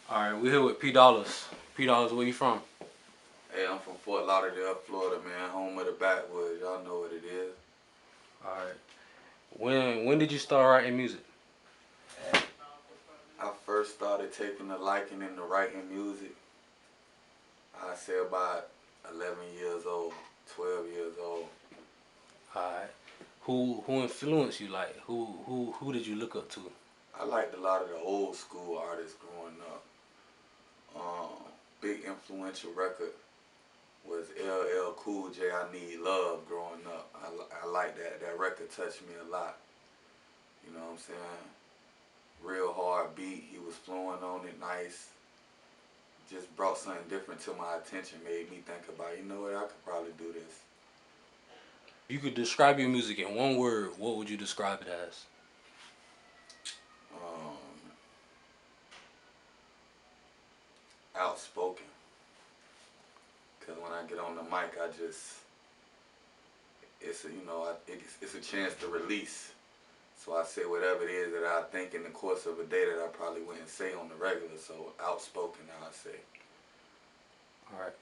All right, we here with P Dollars. P Dollars, where you from? Hey, I'm from Fort Lauderdale, Florida, man. Home of the backwoods. Y'all know what it is. All right. When did you start writing music? I first started taking a liking into writing music. I say about 11 years old, 12 years old. All right. Who influenced you? Like who did you look up to? I liked a lot of the old school artists growing up. Big influential record was LL Cool J. I Need Love growing up. I like that. That record touched me a lot. You know what I'm saying? Real hard beat. He was flowing on it nice. Just brought something different to my attention, made me think about, you know what, I could probably do this. If you could describe your music in one word, what would you describe it as? Um, Outspoken, because when I get on the mic, it's a, it's a chance to release. So I say whatever it is that I think in the course of a day that I probably wouldn't say on the regular. So outspoken, I say. All right.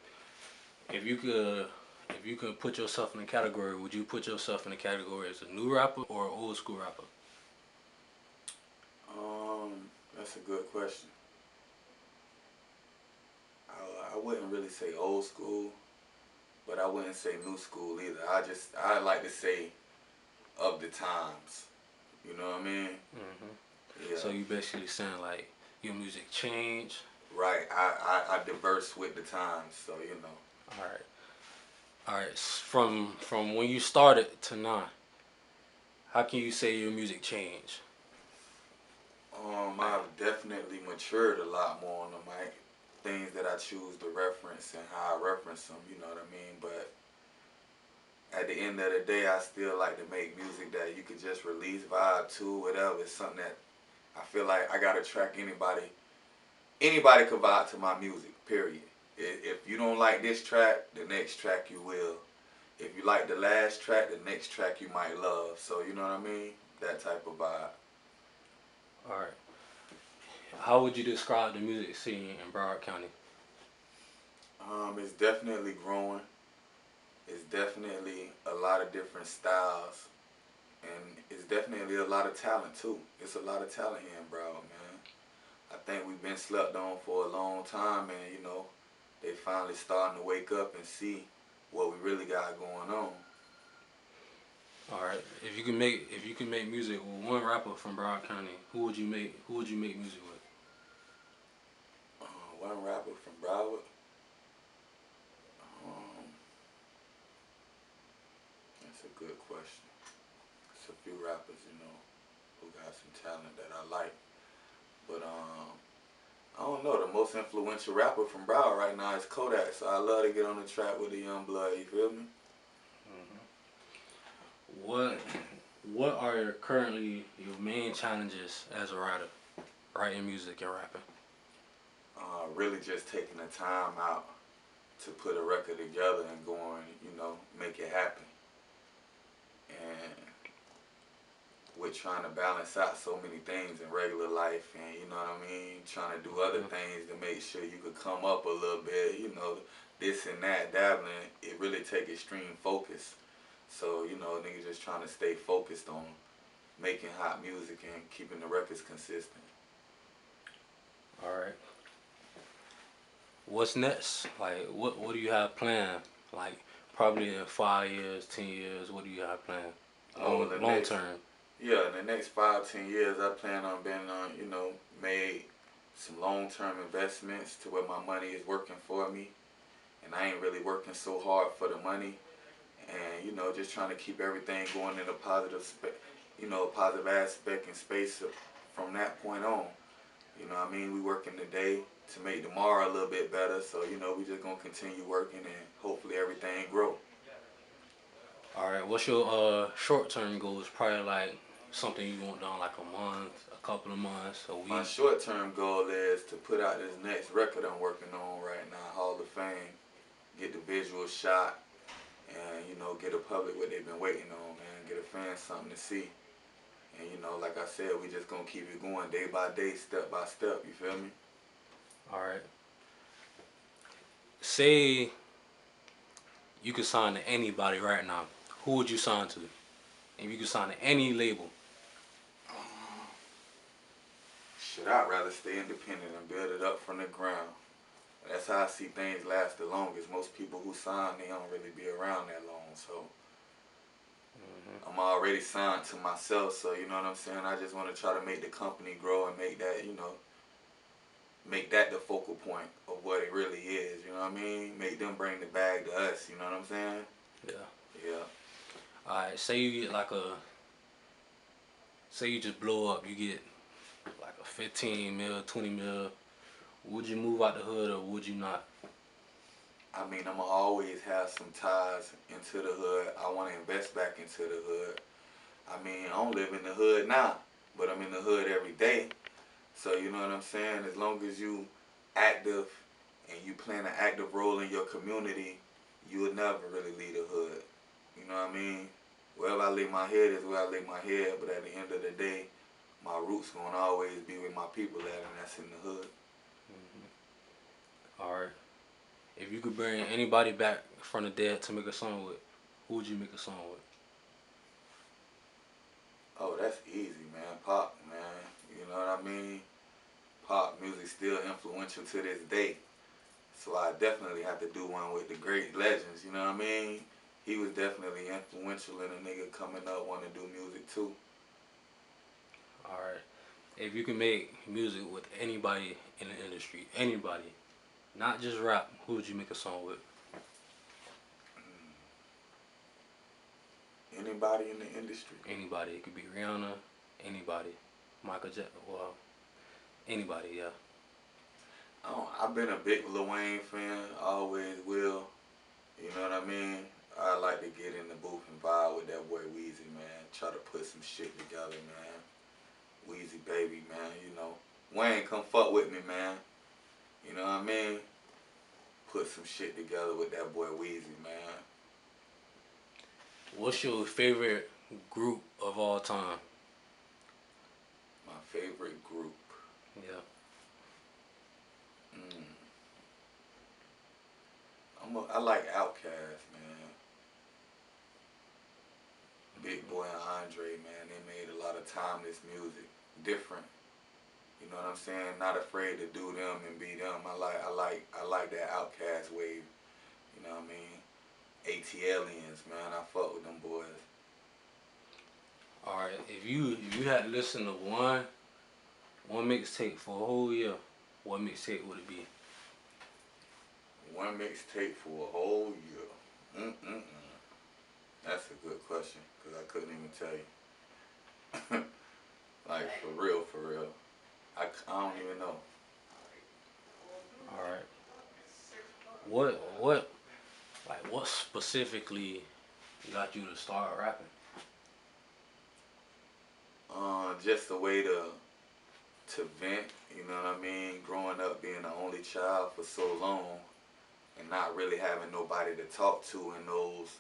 If you could if you could put yourself in a category, would you put yourself in a category as a new rapper or an old school rapper? That's a good question. I wouldn't really say old school, but I wouldn't say new school either. I like to say of the times. You know what I mean? So Yeah. you basically saying like your music changed. Right. I diverse with the times, so you know. All right. All right. From when you started to now, how can you say your music changed? I've definitely matured a lot more on the mic. Things that I choose to reference and how I reference them, you know what I mean? But at the end of the day, I still like to make music that you could just release, vibe to, whatever. It's something that I feel like I gotta track anybody. Anybody could vibe to my music, period. If you don't like this track, the next track you will. If you like the last track, the next track you might love. So you know what I mean? That type of vibe. All right. How would you describe the music scene in Broward County? It's definitely growing. It's definitely a lot of different styles, and it's definitely a lot of talent too. It's a lot of talent here in Broward, man. I think we've been slept on for a long time, and you know, they finally starting to wake up and see what we really got going on. All right. If you can make music with one rapper from Broward County, who would you make music with? One rapper from Broward. Um, that's a good question. It's a few rappers, you know, who got some talent that I like. But I don't know. The most influential rapper from Broward right now is Kodak. So I love to get on the track with the young blood. You feel me? What What are currently your main challenges as a writer, writing music and rapping? Really just taking the time out to put a record together and going, you know, make it happen. And with trying to balance out so many things in regular life and, you know what I mean, trying to do other things to make sure you could come up a little bit, you know, this and that, dabbling, it really take extreme focus. So, you know, niggas just trying to stay focused on making hot music and keeping the records consistent. All right. What's next? Like, what do you have planned? Like, probably in 5 years, 10 years. What do you have planned? Oh, the Long next, term. yeah, in the next 5, 10 years, I plan on being on, you know, made some long-term investments to where my money is working for me, and I ain't really working so hard for the money, and you know, just trying to keep everything going in a positive, you know, positive aspect and space from that point on. You know what I mean? We working today to make tomorrow a little bit better. So, you know, we just gonna continue working and hopefully everything grow. All right. What's your short term goals? Probably like something you want done like a month, a couple of months, a My week. short term goal is to put out this next record I'm working on right now, Hall of Fame, get the visual shot, and you know, get the public what they've been waiting on, man. Get a fan something to see. And you know, like I said, we just gonna keep it going day by day, step by step, you feel me? All right. Say you could sign to anybody right now. Who would you sign to? If you could sign to any label. Shit, I'd rather stay independent and build it up from the ground. That's how I see things last the longest. Most people who sign, they don't really be around that long. So I'm already signed to myself. So you know what I'm saying. I just want to try to make the company grow and make that, make that the focal point of what it really is. You know what I mean? Make them bring the bag to us. You know what I'm saying? Yeah. Yeah. All right. Say you get say you just blow up. You get like a 15 mil, 20 mil. Would you move out the hood or would you not? I mean, I'm going to always have some ties into the hood. I want to invest back into the hood. I mean, I don't live in the hood now, but I'm in the hood every day. So, you know what I'm saying? As long as you active and you play an active role in your community, you would never really leave the hood. You know what I mean? Wherever I lay my head is where I lay my head, but at the end of the day, my roots going to always be with my people at, and that's in the hood. All right. If you could bring anybody back from the dead to make a song with, who would you make a song with? Oh, that's easy, man. Pop, man. You know what I mean? Pop music still influential to this day. So I definitely have to do one with the great legends, you know what I mean? He was definitely influential in a nigga coming up wanting to do music too. All right. If you can make music with anybody in the industry, anybody, not just rap, who would you make a song with? Anybody in the industry? Anybody. It could be Rihanna, anybody. Michael Jackson, well, anybody, yeah. I've been a big Lil Wayne fan, always will. You know what I mean? I like to get in the booth and vibe with that boy Weezy, man. Try to put some shit together, man. Weezy baby, man, you know. Wayne, come fuck with me, man. You know what I mean? Put some shit together with that boy Weezy, man. What's your favorite group of all time? My favorite group. Yeah. I like Outkast, man. Big Boy and Andre, man. They made a lot of timeless music, different. You know what I'm saying? Not afraid to do them and be them. I like that Outkast wave. You know what I mean? ATLiens, man. I fuck with them boys. All right. If you had to listen to one mixtape for a whole year, what mixtape would it be? One mixtape for a whole year. That's a good question, because I couldn't even tell you. Like, for real. I don't even know. All right. What specifically got you to start rapping? Just a way to vent, you know what I mean? Growing up being the only child for so long and not really having nobody to talk to in those,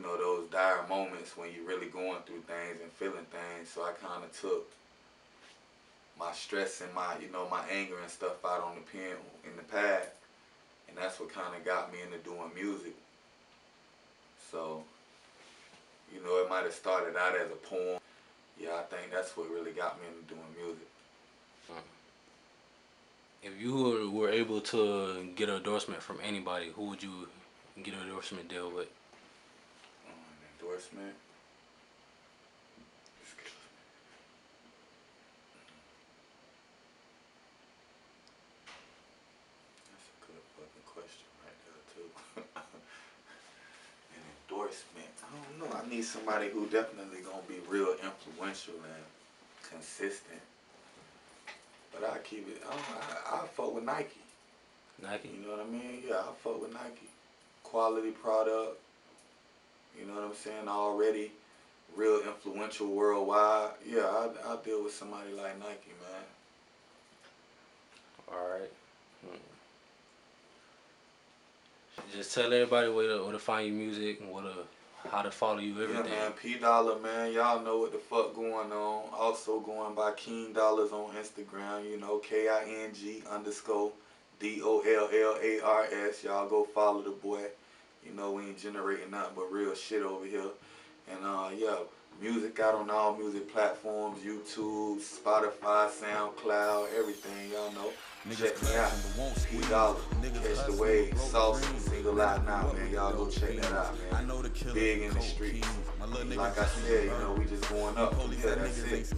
those dire moments when you're really going through things and feeling things. So I kind of took my stress and my anger and stuff out on the pen in the pad, and that's what kind of got me into doing music. So, it might have started out as a poem. Yeah, I think that's what really got me into doing music. If you were able to get an endorsement from anybody, who would you get an endorsement deal with? An endorsement? That's a good fucking question right there, too. An endorsement? I don't know. I need somebody who definitely gonna be real influential and consistent. But I keep it. I fuck with Nike. Nike. You know what I mean? Yeah, I fuck with Nike. Quality product. You know what I'm saying? Already real influential worldwide. Yeah, I'll deal with somebody like Nike, man. All right. Just tell everybody where to find your music and how to follow you, everything. Yeah, man, P Dollar, man. Y'all know what the fuck going on. Also going by King Dollars on Instagram. You know, KING_DOLLARS. Y'all go follow the boy. You know, we ain't generating nothing but real shit over here. And yeah, music out on all music platforms, YouTube, Spotify, SoundCloud, everything. Y'all know. Check me out. P Dollar, Catch the Wave, Saucy, single out now, man. Y'all go check that out, man. Big in the streets. Like I said, you know, we just going up. Yeah, that's it.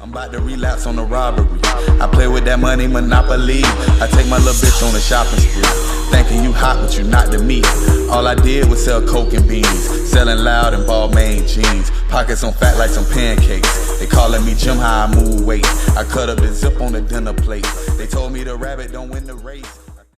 I'm about to relapse on the robbery. I play with that money, Monopoly. I take my little bitch on a shopping spree. Thinking you hot, but you not to me. All I did was sell coke and beans. Selling loud and Balmain jeans. Pockets on fat like some pancakes. They calling me Jim, how I move weight. I cut up the zip on the dinner plate. They told me the rabbit don't win the race.